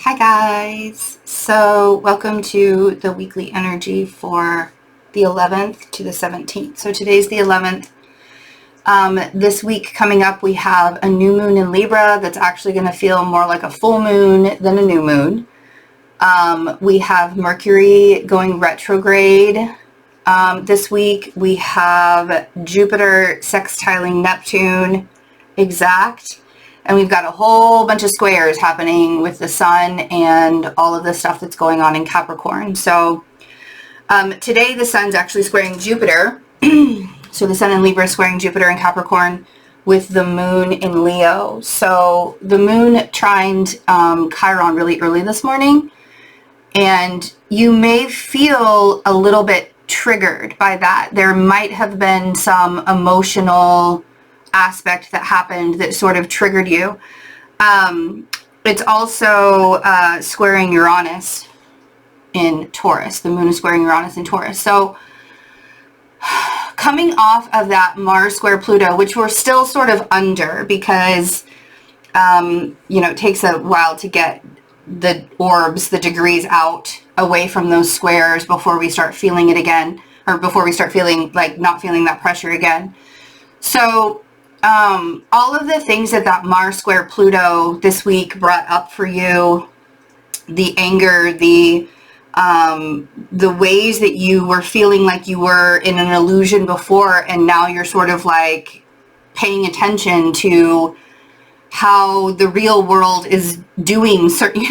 Hi guys, so welcome to the weekly energy for the 11th to the 17th. So today's the 11th. This week coming up we have a new moon in Libra that's actually going to feel more like a full moon than a new moon. We have Mercury going retrograde this week. We have Jupiter sextiling Neptune exact. And we've got a whole bunch of squares happening with the sun and all of the stuff that's going on in Capricorn. So today the sun's actually squaring Jupiter. So the sun in Libra is squaring Jupiter in Capricorn with the moon in Leo. So the moon trined Chiron really early this morning. And you may feel a little bit triggered by that. There might have been some emotional aspect that happened that sort of triggered you. It's also squaring Uranus in Taurus. The moon is squaring Uranus in Taurus. So coming off of that Mars square Pluto, which we're still sort of under because, it takes a while to get the orbs, the degrees out away from those squares before we start feeling it again, or before we start feeling like not feeling that pressure again. So all of the things that Mars square Pluto this week brought up for you, the anger, the ways that you were feeling like you were in an illusion before, and now you're sort of like paying attention to how the real world is doing certain,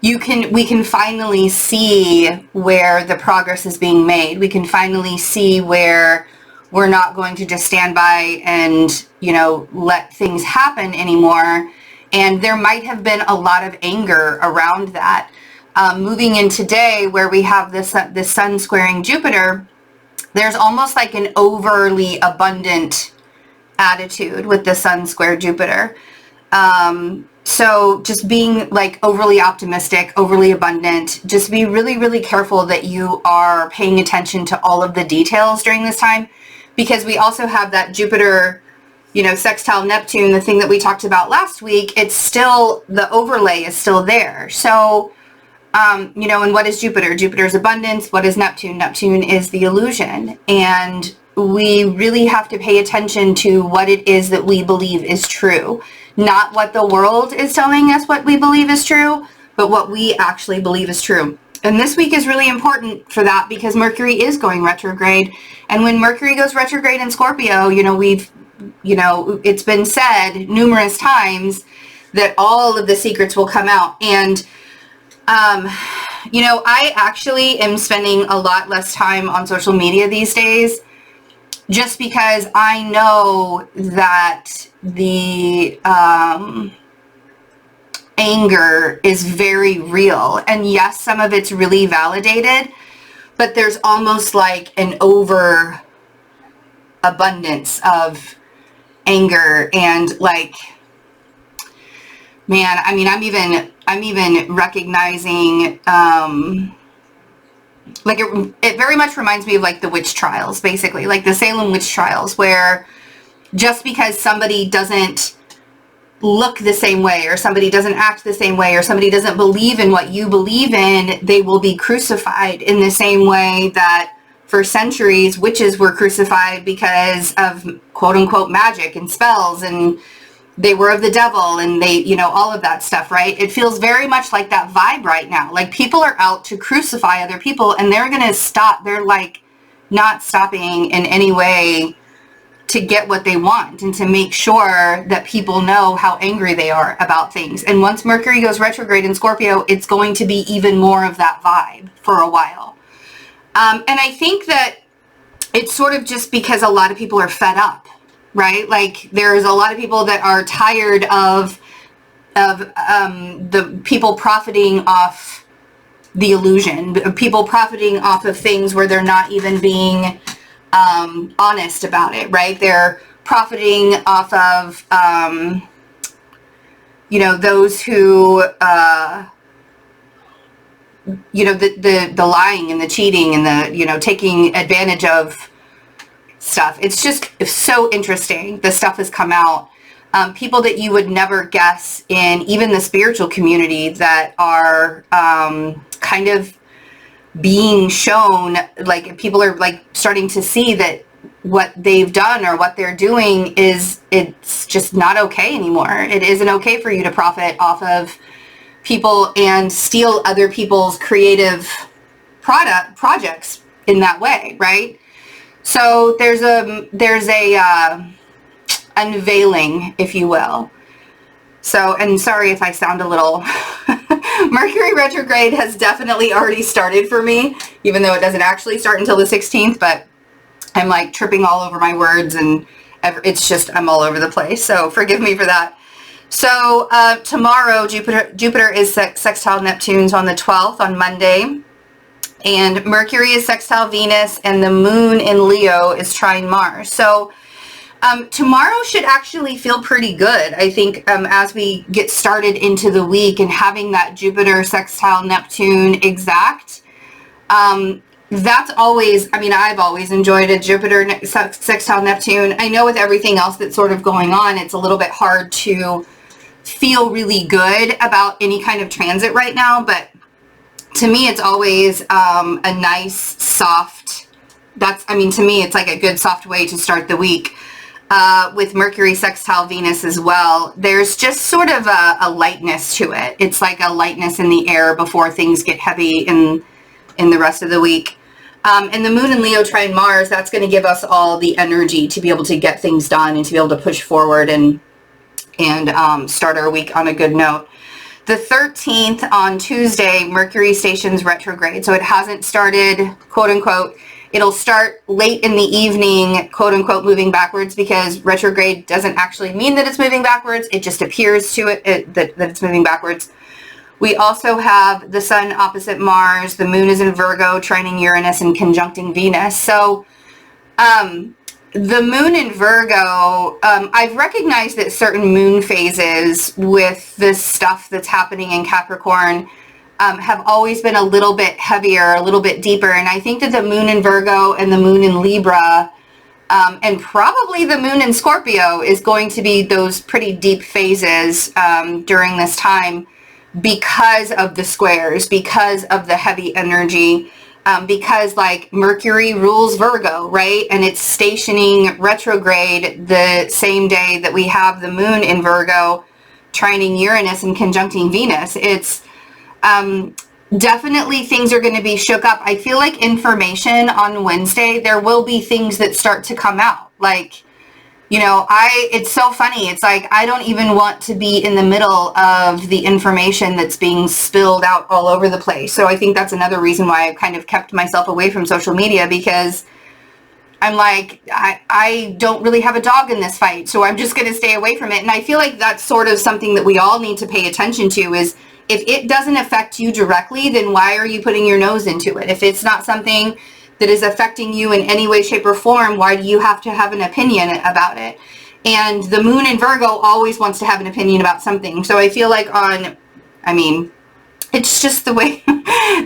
we can finally see where the progress is being made. We can finally see where we're not going to just stand by and, let things happen anymore. And there might have been a lot of anger around that. Moving in today where we have this sun squaring Jupiter, there's almost like an overly abundant attitude with the sun square Jupiter. So just being like overly optimistic, overly abundant, just be really, really careful that you are paying attention to all of the details during this time. Because we also have that Jupiter, sextile Neptune, the thing that we talked about last week, it's still, the overlay is still there. So, and what is Jupiter? Jupiter is abundance. What is Neptune? Neptune is the illusion. And we really have to pay attention to what it is that we believe is true. Not what the world is telling us what we believe is true, but what we actually believe is true. And this week is really important for that because Mercury is going retrograde. And when Mercury goes retrograde in Scorpio, it's been said numerous times that all of the secrets will come out. And, I actually am spending a lot less time on social media these days just because I know that the anger is very real. And yes, some of it's really validated, but there's almost like an overabundance of anger and like, man, I mean, I'm even recognizing, it very much reminds me of like the witch trials, basically, like the Salem witch trials, where just because somebody doesn't look the same way, or somebody doesn't act the same way, or somebody doesn't believe in what you believe in, they will be crucified in the same way that for centuries witches were crucified because of quote unquote magic and spells, and they were of the devil, and they, all of that stuff, right? It feels very much like that vibe right now. Like people are out to crucify other people, and they're going to stop. They're like not stopping in any way to get what they want and to make sure that people know how angry they are about things. And once Mercury goes retrograde in Scorpio, it's going to be even more of that vibe for a while. And I think that it's sort of just because a lot of people are fed up, right? Like there's a lot of people that are tired of the people profiting off the illusion, people profiting off of things where they're not even being honest about it, right? They're profiting off of, those who, the lying and the cheating and the, taking advantage of stuff. It's just so interesting. The stuff has come out. people that you would never guess in even the spiritual community that are kind of being shown, like people are like starting to see that what they've done or what they're doing it's just not okay anymore. It isn't okay for you to profit off of people and steal other people's creative projects in that way, right? So there's a unveiling, if you will. So, and sorry if I sound a little Mercury retrograde has definitely already started for me, even though it doesn't actually start until the 16th, but I'm like tripping all over my words and it's just, I'm all over the place. So forgive me for that. So tomorrow, Jupiter is sextile Neptune's on the 12th, on Monday. And Mercury is sextile Venus, and the moon in Leo is trine Mars. So tomorrow should actually feel pretty good, I think, as we get started into the week and having that Jupiter sextile Neptune exact. That's always, I mean, I've always enjoyed a Jupiter sextile Neptune. I know with everything else that's sort of going on, it's a little bit hard to feel really good about any kind of transit right now, but to me, it's always a nice, soft, I mean, to me, it's like a good, soft way to start the week. With Mercury sextile Venus as well, there's just sort of a lightness to it. It's like a lightness in the air before things get heavy in the rest of the week. And the moon in Leo trine Mars, that's going to give us all the energy to be able to get things done and to be able to push forward and start our week on a good note. The 13th, on Tuesday, Mercury stations retrograde. So it hasn't started, quote unquote. It'll start late in the evening, quote unquote, moving backwards, because retrograde doesn't actually mean that it's moving backwards. It just appears to it that it's moving backwards. We also have the sun opposite Mars. The moon is in Virgo, trining Uranus and conjuncting Venus. So the moon in Virgo, I've recognized that certain moon phases with this stuff that's happening in Capricorn have always been a little bit heavier, a little bit deeper. And I think that the moon in Virgo and the moon in Libra and probably the moon in Scorpio is going to be those pretty deep phases during this time, because of the squares, because of the heavy energy, because like Mercury rules Virgo, right? And it's stationing retrograde the same day that we have the moon in Virgo trining Uranus and conjuncting Venus. It's definitely things are going to be shook up. I feel like information on Wednesday, there will be things that start to come out. Like, you know, it's so funny. It's like, I don't even want to be in the middle of the information that's being spilled out all over the place. So I think that's another reason why I've kind of kept myself away from social media, because I'm like, I don't really have a dog in this fight, so I'm just going to stay away from it. And I feel like that's sort of something that we all need to pay attention to, is if it doesn't affect you directly, then why are you putting your nose into it? If it's not something that is affecting you in any way, shape, or form, why do you have to have an opinion about it? And the moon in Virgo always wants to have an opinion about something. So I feel like it's just the way,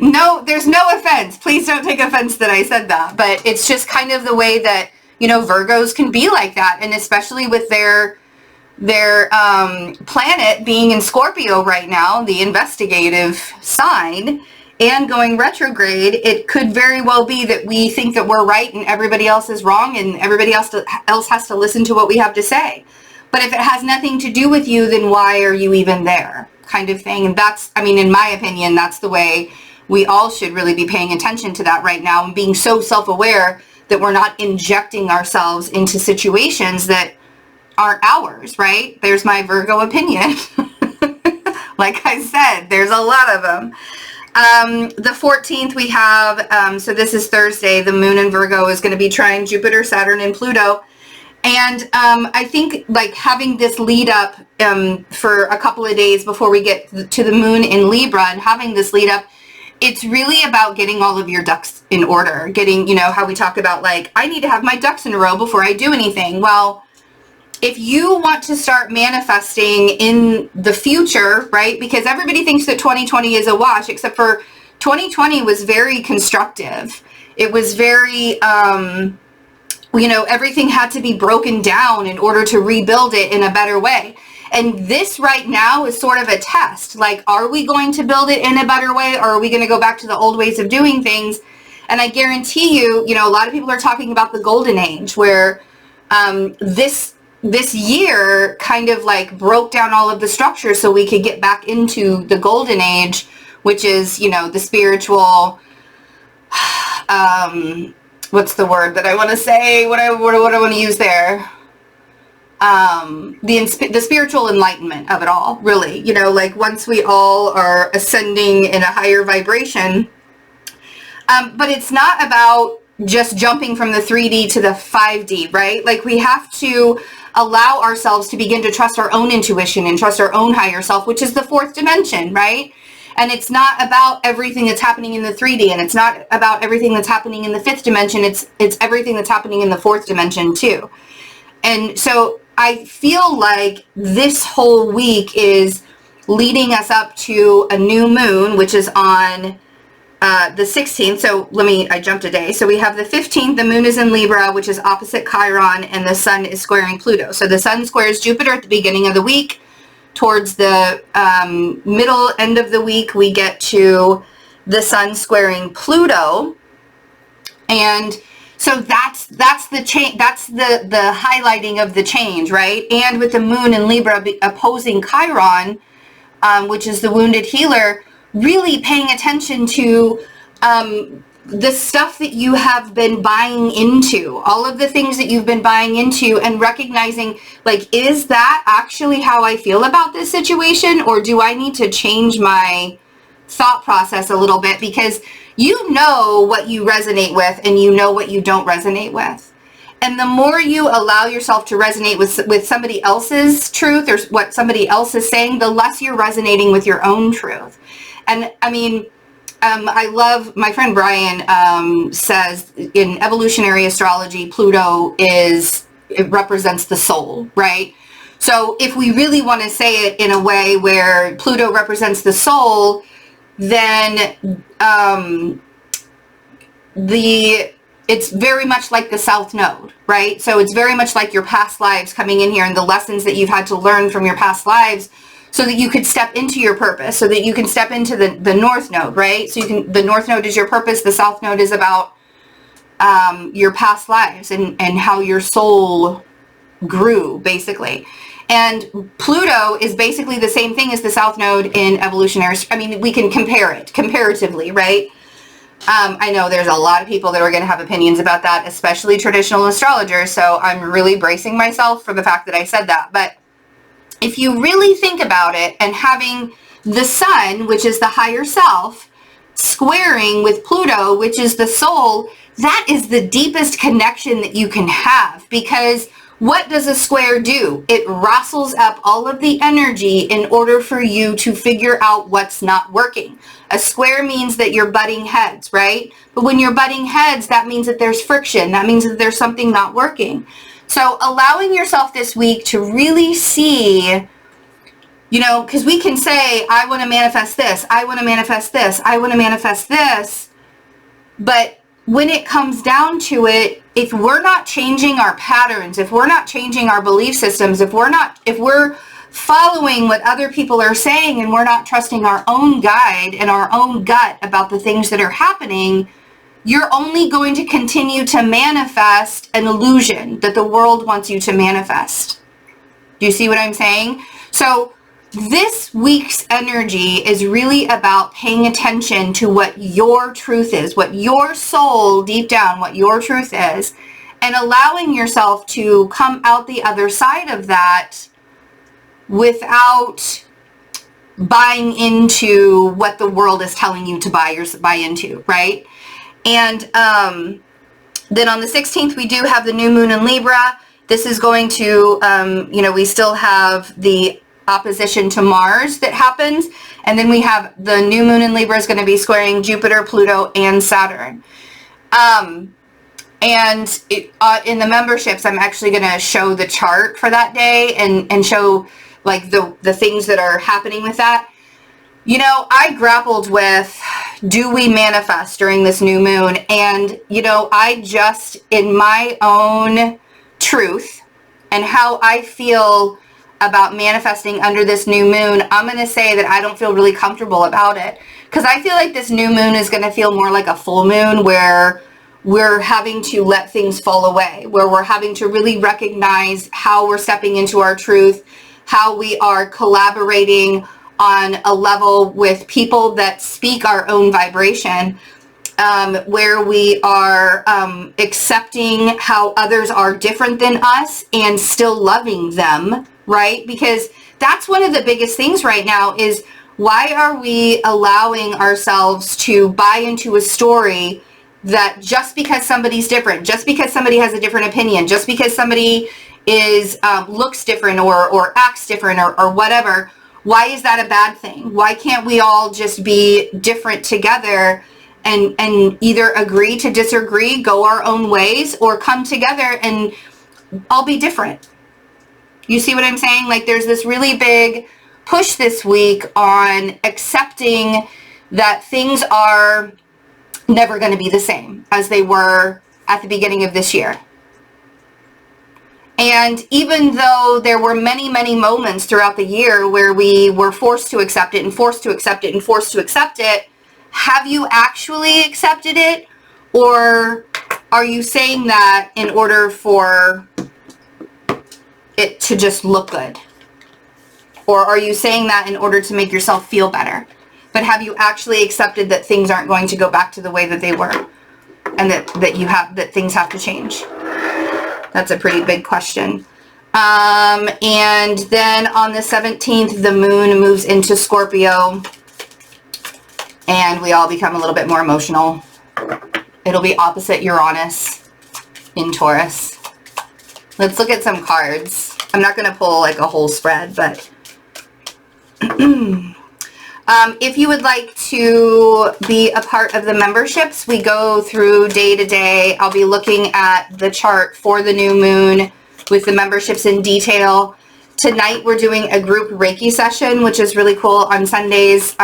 no, there's no offense. Please don't take offense that I said that. But it's just kind of the way that, you know, Virgos can be like that. And especially with their planet being in Scorpio right now, the investigative sign, and going retrograde, it could very well be that we think that we're right and everybody else is wrong, and everybody else has to listen to what we have to say. But if it has nothing to do with you, then why are you even there, kind of thing. And that's, I mean, in my opinion, that's the way we all should really be paying attention to that right now, and being so self-aware that we're not injecting ourselves into situations that aren't ours, right? There's my Virgo opinion. Like I said, there's a lot of them. The 14th we have, so this is Thursday, the moon in Virgo is going to be trine Jupiter, Saturn, and Pluto. And I think like having this lead up for a couple of days before we get to the moon in Libra, and having this lead up, it's really about getting all of your ducks in order. Getting, you know, how we talk about like, I need to have my ducks in a row before I do anything. Well, if you want to start manifesting in the future, right? Because everybody thinks that 2020 is a wash, except for 2020 was very constructive. It was very, everything had to be broken down in order to rebuild it in a better way. And this right now is sort of a test. Like, are we going to build it in a better way, or are we going to go back to the old ways of doing things? And I guarantee you, a lot of people are talking about the golden age, where this year kind of like broke down all of the structure so we could get back into the golden age, which is, the spiritual, what's the word that I want to say? What I want to use there? The spiritual enlightenment of it all, really. Like once we all are ascending in a higher vibration. But it's not about just jumping from the 3D to the 5D, right? Like we have to allow ourselves to begin to trust our own intuition and trust our own higher self, which is the fourth dimension, right? And it's not about everything that's happening in the 3D, and it's not about everything that's happening in the fifth dimension. It's everything that's happening in the fourth dimension too. And so I feel like this whole week is leading us up to a new moon, which is on the 16th. So I jumped a day. So we have the 15th, the moon is in Libra, which is opposite Chiron, and the sun is squaring Pluto. So the sun squares Jupiter at the beginning of the week. Towards the middle end of the week, we get to the sun squaring Pluto. And so that's the change. That's the highlighting of the change, right? And with the moon in Libra opposing Chiron, which is the wounded healer, really paying attention to the stuff that you have been buying into, all of the things that you've been buying into, and recognizing, like, is that actually how I feel about this situation, or do I need to change my thought process a little bit? Because you know what you resonate with and you know what you don't resonate with. And the more you allow yourself to resonate with somebody else's truth or what somebody else is saying, the less you're resonating with your own truth. And I mean, I love, my friend Brian says in evolutionary astrology, Pluto it represents the soul, right? So if we really want to say it in a way where Pluto represents the soul, then it's very much like the South Node, right? So it's very much like your past lives coming in here and the lessons that you've had to learn from your past lives, so that you could step into your purpose, so that you can step into the North Node, right? So the North Node is your purpose, the South Node is about your past lives and how your soul grew, basically. And Pluto is basically the same thing as the South Node in evolutionary. I mean, we can compare it comparatively, right? I know there's a lot of people that are going to have opinions about that, especially traditional astrologers. So I'm really bracing myself for the fact that I said that. But if you really think about it, and having the sun, which is the higher self, squaring with Pluto, which is the soul, that is the deepest connection that you can have. Because what does a square do? It rustles up all of the energy in order for you to figure out what's not working. A square means that you're butting heads, right? But when you're butting heads, that means that there's friction. That means that there's something not working. So allowing yourself this week to really see, because we can say, I want to manifest this, I want to manifest this, I want to manifest this. But when it comes down to it, if we're not changing our patterns, if we're not changing our belief systems, if we're following what other people are saying and we're not trusting our own guide and our own gut about the things that are happening, you're only going to continue to manifest an illusion that the world wants you to manifest. Do you see what I'm saying? So this week's energy is really about paying attention to what your truth is, what your soul deep down, what your truth is, and allowing yourself to come out the other side of that without buying into what the world is telling you to buy into, right? And then on the 16th, we do have the new moon in Libra. This is going to, we still have the opposition to Mars that happens. And then we have the new moon in Libra is going to be squaring Jupiter, Pluto, and Saturn. And in the memberships, I'm actually going to show the chart for that day and show like the things that are happening with that. I grappled with do we manifest during this new moon? And, you know, I just, in my own truth and how I feel about manifesting under this new moon, I'm going to say that I don't feel really comfortable about it. Because I feel like this new moon is going to feel more like a full moon, where we're having to let things fall away, where we're having to really recognize how we're stepping into our truth, how we are collaborating on a level with people that speak our own vibration, where we are accepting how others are different than us and still loving them, right? Because that's one of the biggest things right now is, why are we allowing ourselves to buy into a story that just because somebody's different, just because somebody has a different opinion, just because somebody is looks different or acts different or whatever, why is that a bad thing? Why can't we all just be different together and either agree to disagree, go our own ways, or come together and all be different? You see what I'm saying? Like, there's this really big push this week on accepting that things are never going to be the same as they were at the beginning of this year. And even though there were many, many moments throughout the year where we were forced to accept it and forced to accept it and forced to accept it, have you actually accepted it? Or are you saying that in order for it to just look good? Or are you saying that in order to make yourself feel better? But have you actually accepted that things aren't going to go back to the way that they were, and that things have to change? That's a pretty big question. And then on the 17th, the moon moves into Scorpio, and we all become a little bit more emotional. It'll be opposite Uranus in Taurus. Let's look at some cards. I'm not going to pull like a whole spread, but if you would like to be a part of the memberships, we go through day to day. I'll be looking at the chart for the new moon with the memberships in detail. Tonight we're doing a group Reiki session, which is really cool on Sundays.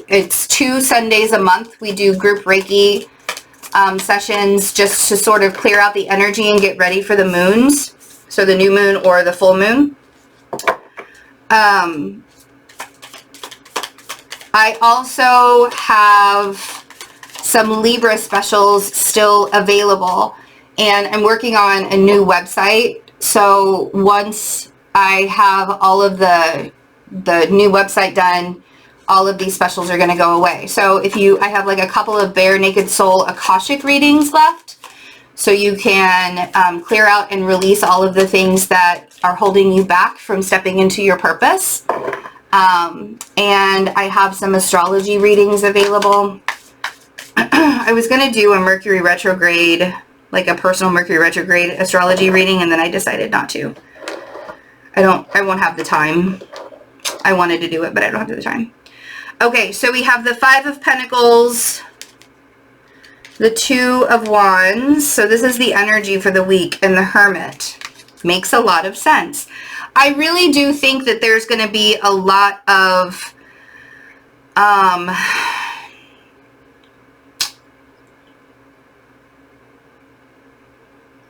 It's 2 Sundays a month. We do group Reiki sessions just to sort of clear out the energy and get ready for the moons. So the new moon or the full moon. I also have some Libra specials still available, and I'm working on a new website. So once I have all of the new website done, all of these specials are going to go away. So I have like a couple of Bare Naked Soul Akashic readings left, so you can clear out and release all of the things that are holding you back from stepping into your purpose. And I have some astrology readings available. I was going to do a Mercury retrograde, like a personal Mercury retrograde astrology reading, and then I decided not to. I won't have the time. I wanted to do it, but I don't have the time. Okay, so we have the 5 of Pentacles, the 2 of Wands. So this is the energy for the week, and the Hermit. Makes a lot of sense. I really do think that there's going to be a lot of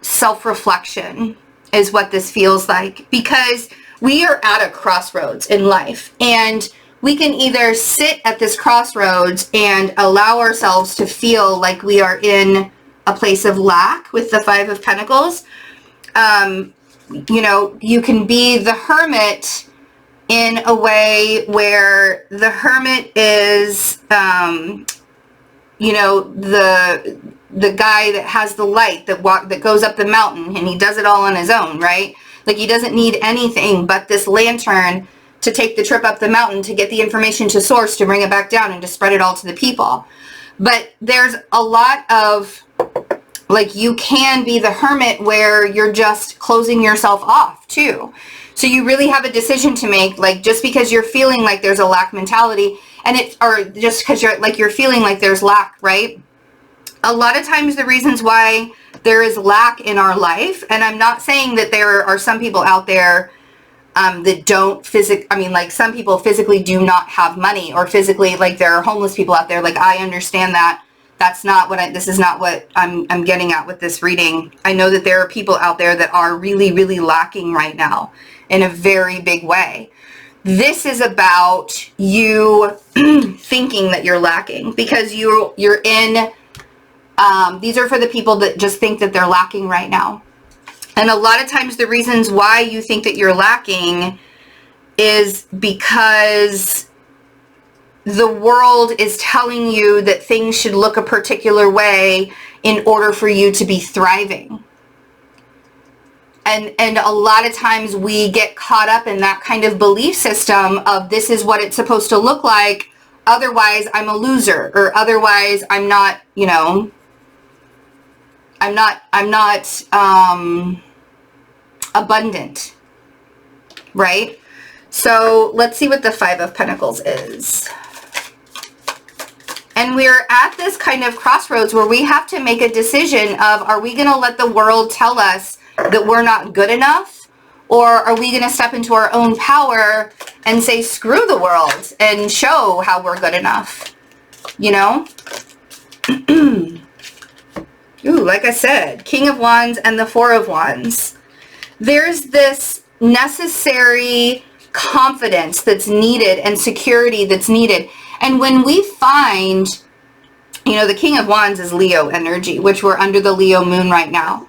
self-reflection is what this feels like, because we are at a crossroads in life, and we can either sit at this crossroads and allow ourselves to feel like we are in a place of lack with the 5 of Pentacles. You know, you can be the Hermit in a way where the Hermit is, you know, the guy that has the light that goes up the mountain, and he does it all on his own, right? Like, he doesn't need anything but this lantern to take the trip up the mountain, to get the information to source, to bring it back down, and to spread it all to the people. But there's a lot of, like, you can be the Hermit where you're just closing yourself off too. So you really have a decision to make, like, just because you're feeling like there's a lack mentality, or just because you're feeling like there's lack, right? A lot of times the reasons why there is lack in our life, and I'm not saying that there are some people out there that don't like some people physically do not have money, or physically, like there are homeless people out there. Like I understand that. That's not what this is not what I'm getting at with this reading. I know that there are people out there that are really, really lacking right now in a very big way. This is about you thinking that you're lacking because you're in, these are for the people that just think that they're lacking right now. And a lot of times the reasons why you think that you're lacking is because the world is telling you that things should look a particular way in order for you to be thriving. And a lot of times we get caught up in that kind of belief system of this is what it's supposed to look like. Otherwise, I'm a loser, or otherwise I'm not, I'm not abundant, right? So let's see what the Five of Pentacles is. And we're at this kind of crossroads where we have to make a decision of, are we going to let the world tell us that we're not good enough? Or are we going to step into our own power and say, screw the world, and show how we're good enough? Ooh, like I said, King of Wands and the Four of Wands. There's this necessary confidence that's needed and security that's needed. And when we find, the King of Wands is Leo energy, which we're under the Leo moon right now.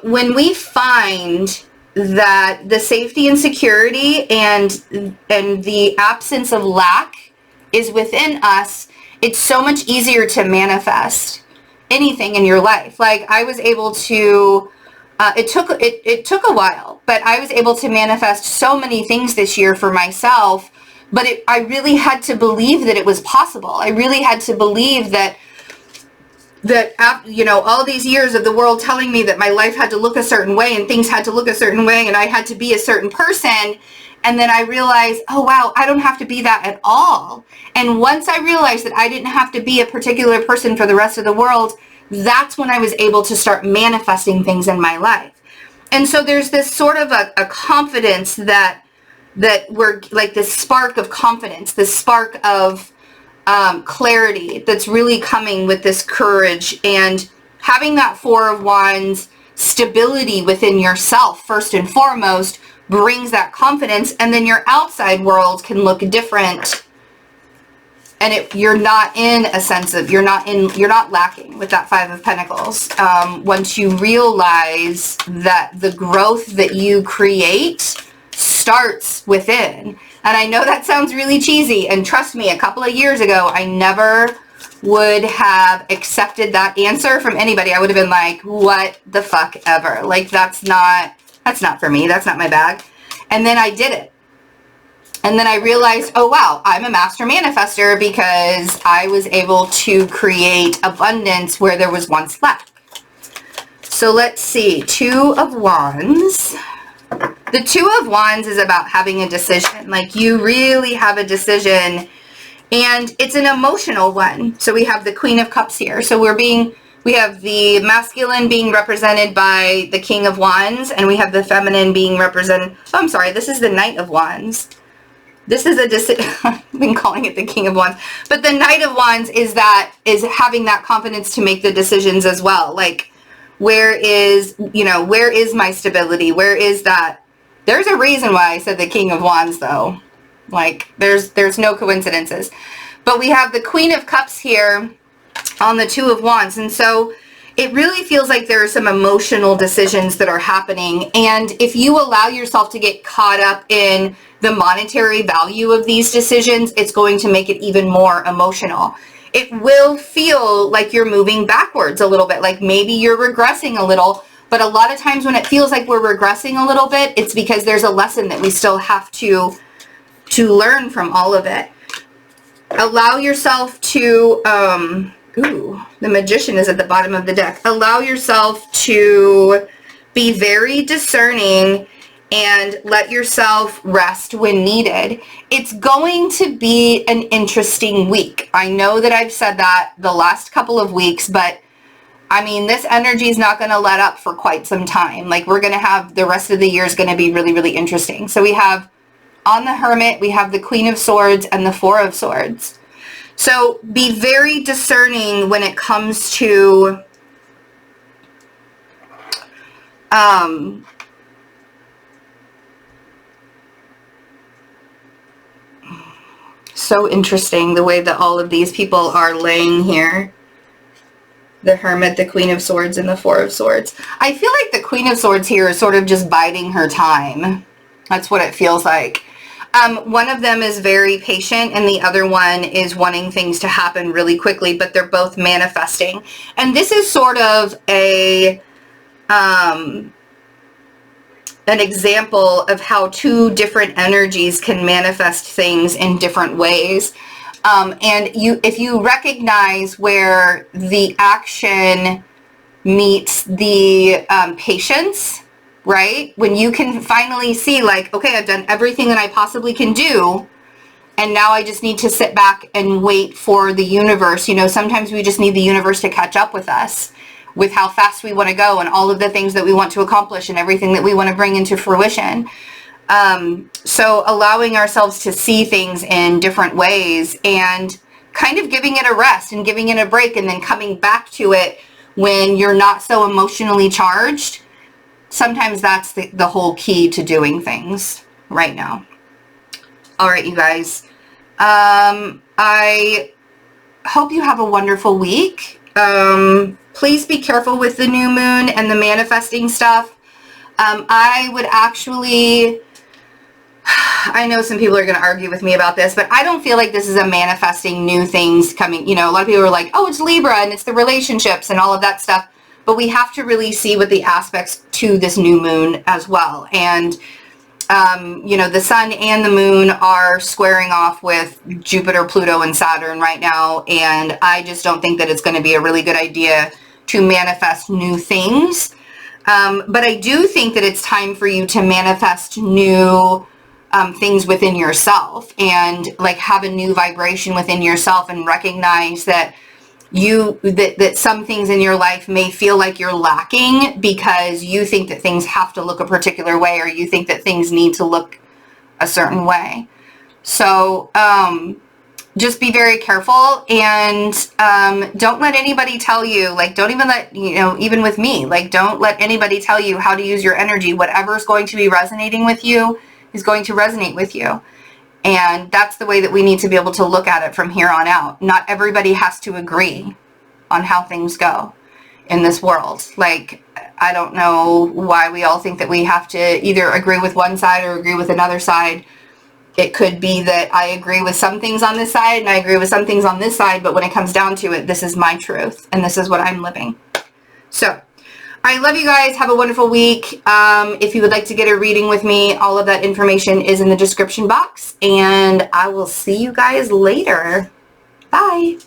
When we find that the safety and security and the absence of lack is within us, it's so much easier to manifest anything in your life. Like I was able to, it took a while, but I was able to manifest so many things this year for myself. But I really had to believe that it was possible. I really had to believe that all these years of the world telling me that my life had to look a certain way and things had to look a certain way and I had to be a certain person. And then I realized, oh, wow, I don't have to be that at all. And once I realized that I didn't have to be a particular person for the rest of the world, that's when I was able to start manifesting things in my life. And so there's this sort of a confidence that we're like this spark of confidence, this spark of clarity that's really coming with this courage, and having that Four of Wands stability within yourself first and foremost brings that confidence, and then your outside world can look different, and you're not in a sense of you're not lacking with that Five of Pentacles. Once you realize that the growth that you create starts within. And I know that sounds really cheesy, and trust me, a couple of years ago I never would have accepted that answer from anybody. I would have been like, what the fuck ever, like that's not for me, that's not my bag. And then I did it, and then I realized, oh wow, I'm a master manifester because I was able to create abundance where there was once lack. So let's see, Two of Wands. The Two of Wands is about having a decision. Like you really have a decision, and it's an emotional one. So we have the Queen of Cups here. So we have the masculine being represented by the King of Wands, and we have the feminine being represented. Oh, I'm sorry. This is the Knight of Wands. This is a decision. I've been calling it the King of Wands, but the Knight of Wands is having that confidence to make the decisions as well. Like, where is my stability? Where is that? There's a reason why I said the King of Wands, though. Like, there's no coincidences. But we have the Queen of Cups here on the Two of Wands. And so it really feels like there are some emotional decisions that are happening. And if you allow yourself to get caught up in the monetary value of these decisions, it's going to make it even more emotional. It will feel like you're moving backwards a little bit, like maybe you're regressing a little. But a lot of times when it feels like we're regressing a little bit, it's because there's a lesson that we still have to learn from all of it. Allow yourself to, the Magician is at the bottom of the deck. Allow yourself to be very discerning and let yourself rest when needed. It's going to be an interesting week. I know that I've said that the last couple of weeks, but I mean, this energy is not going to let up for quite some time. Like, we're going to have the rest of the year is going to be really, really interesting. So we have on the Hermit, we have the Queen of Swords and the Four of Swords. So be very discerning when it comes to so interesting the way that all of these people are laying here. The Hermit, the Queen of Swords, and the Four of Swords. I feel like the Queen of Swords here is sort of just biding her time. That's what it feels like. One of them is very patient and the other one is wanting things to happen really quickly, but they're both manifesting. And this is sort of an example of how two different energies can manifest things in different ways. And if you recognize where the action meets the patience, right? When you can finally see, like, okay, I've done everything that I possibly can do, and now I just need to sit back and wait for the universe. You know, sometimes we just need the universe to catch up with us, with how fast we want to go and all of the things that we want to accomplish and everything that we want to bring into fruition. So allowing ourselves to see things in different ways and kind of giving it a rest and giving it a break and then coming back to it when you're not so emotionally charged. Sometimes that's the whole key to doing things right now. All right, you guys. I hope you have a wonderful week. Please be careful with the new moon and the manifesting stuff. I would actually... I know some people are going to argue with me about this, but I don't feel like this is a manifesting new things coming. You know, a lot of people are like, oh, it's Libra and it's the relationships and all of that stuff. But we have to really see what the aspects to this new moon as well. And, you know, the sun and the moon are squaring off with Jupiter, Pluto, and Saturn right now. And I just don't think that it's going to be a really good idea to manifest new things. But I do think that it's time for you to manifest new things within yourself and like have a new vibration within yourself and recognize that that some things in your life may feel like you're lacking because you think that things have to look a particular way or you think that things need to look a certain way. So just be very careful and don't let anybody tell you, like, don't even let, you know, even with me, like, don't let anybody tell you how to use your energy. Whatever's going to be resonating with you is going to resonate with you. And that's the way that we need to be able to look at it from here on out. Not everybody has to agree on how things go in this world. Like, I don't know why we all think that we have to either agree with one side or agree with another side. It could be that I agree with some things on this side and I agree with some things on this side, but when it comes down to it, this is my truth and this is what I'm living. So I love you guys. Have a wonderful week. If you would like to get a reading with me, all of that information is in the description box, and I will see you guys later. Bye.